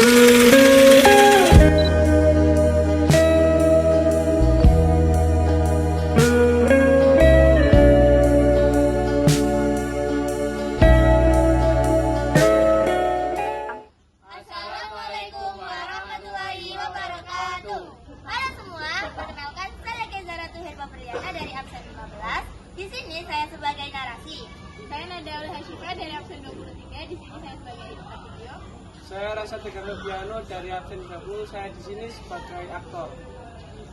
Assalamualaikum warahmatullahi wabarakatuh. Halo semua, perkenalkan saya Kezara Tuherba Priyana dari absen 15. Di sini saya sebagai narasi. Saya Nadaul Hasyifa dari absen 23. Di sini saya sebagai editor video. Saya Rasa Tegar Rubiano dari absen 20. Saya di sini sebagai aktor.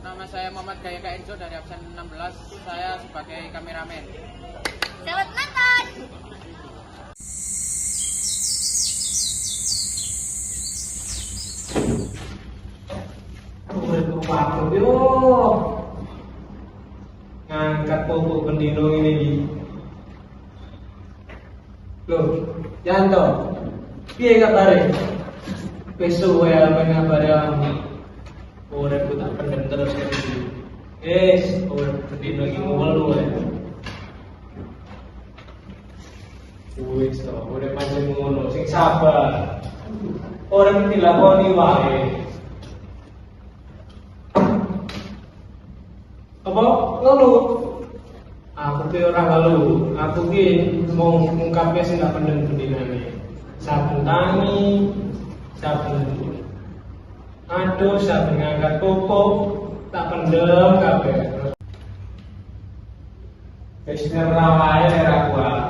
Nama saya Muhammad Gayaka Enzo dari absen 16. Saya sebagai kameramen. Selamat menonton. Waktu yo ngangkat pupuk pendino ini. Loh, Yanto, piye kabare? Besok wae apa kabare kamu? Uripku tak pendem terus iki. Urip pendino iki ngelu wae. Wis to, urip pancen ngono, sing sabar. Orang dilakoni wae. Apa ngeluh? Aku ki ora ngeluh. Aku ki mau ngungkapke sing tak pendem pendinane. Saben tangi, saben aduh, saben ngangkat pupuk tak pendem kabeh. Wis nyerah wae ora kuat.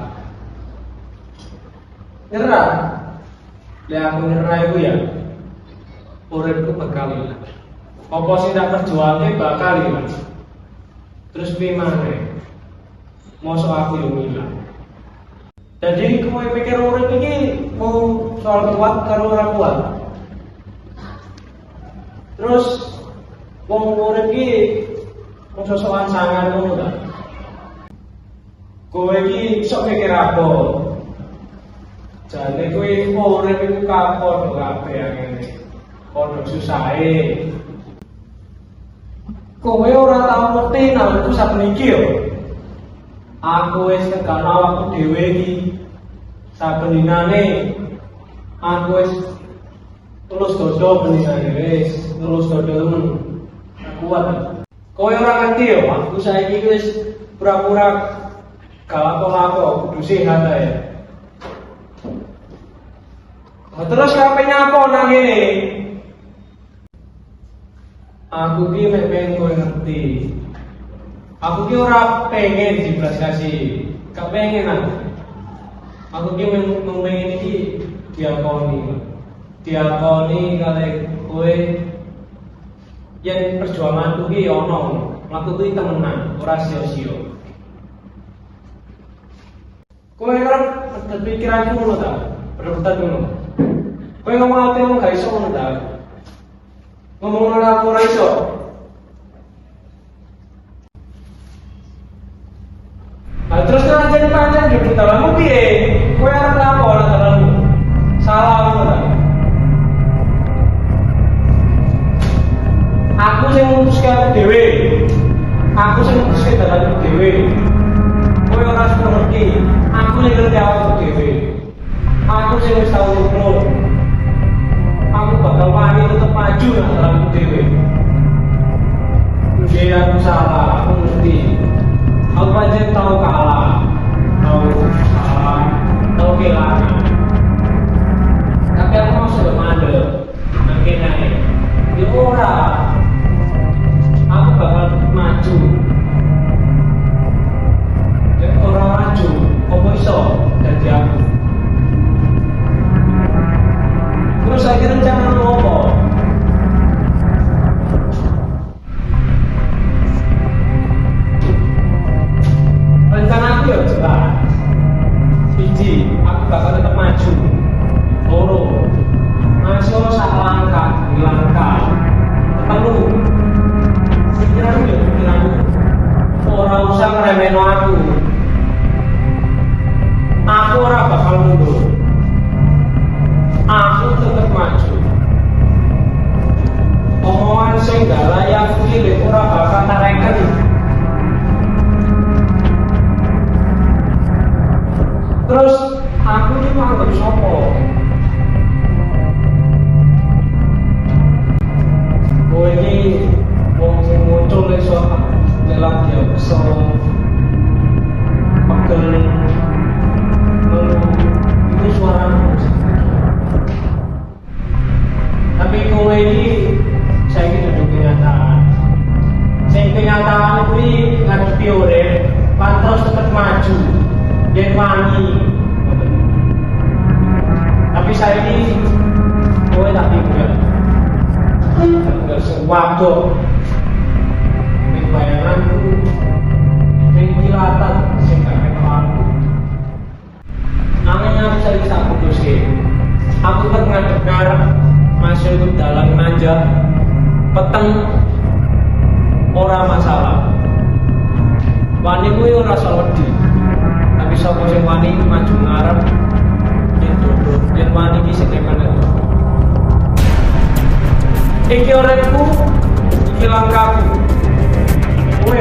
Nyerah. Lah aku nyerah iku ya. Uripku bakal ilang. Apa sing tak perjuangke bakal ilang. Terus gimana? Mosok aku yang hilang. Jadi kowe pikir urip iki mau soal kuat karo ora kuat. Terus wong urip iki mau soal sangar ngono ta? Kowe iki sok mikir apa? Jane kowe urip iku kapon kabeh ngene. Padha susahe. Kowe ora tau ngerti nang aku saben iki yo. Aku wis tekan awakku dhewe iki. Saben dinane aku wis tulus dodo beningane wis, tulus dodo temen. Kuat. Kowe ora ngerti yo, aku saiki wis pura-pura gak apa-apa, kudu sehat ae. Terus kabeh nyapa nang ngene? Aku ki mek pengen kowe ngerti. Aku ki ora pengen dibelas kasih. Gak pengen aku ki pengen iki diakoni. Diakoni kali kowe yen perjuanganku ki ono. Aku ki temenan, ora sia-sia. Kowe ora berpikiran ngono ta? Berdebat ngono. Kowe ngomong ati wong gak iso ngono ta? Ngomong aku ora iso. Nah, terus kan jadi pancen di dalammu piye? Kowe arep apa ora dalammu? Salah ngono ta? Aku sing mutuske dhewe. Aku sing mutuske dalamku dhewe. Kowe ora iso ngerti. Aku sing ngerti awakku dhewe. Aku sing wis tau ngono. Aku bakal wani tetep maju nang dalamku dhewe. Jadi aku salah, aku ngerti. Aku pancen tau kalah, tau salah, tau kehilangan. Tapi aku mau sudah mandek, nang kene. Ya ora. Aku bakal maju. Nek ora maju, opo iso dadi aku? Terus saya rencana apa? Rencana aku ya jelas. Siji, aku bakal tetap maju. Loro, masuk sak langkah, langkah. Ketemu. Pikiranku ya pikiranku. Ora usah ngremehno aku. Aku ora bakal mundur. Aku tetap maju. Omongan sing gak layak kuwi ora bakal tak reken. Terus aku iki mau anggap sapa? wadok. Ning bayanganku ning kilatan sing gak ketok aku. Nanging aku sering sak putuske. Aku kan ngadep ngarep masuk ke dalam manja peteng ora masalah. Wani kuwi ora usah wedi. Tapi sapa sing wani maju ngarep yen dodo, yen wani iki sing kene. Iki uripku, iki langkahku. Kowe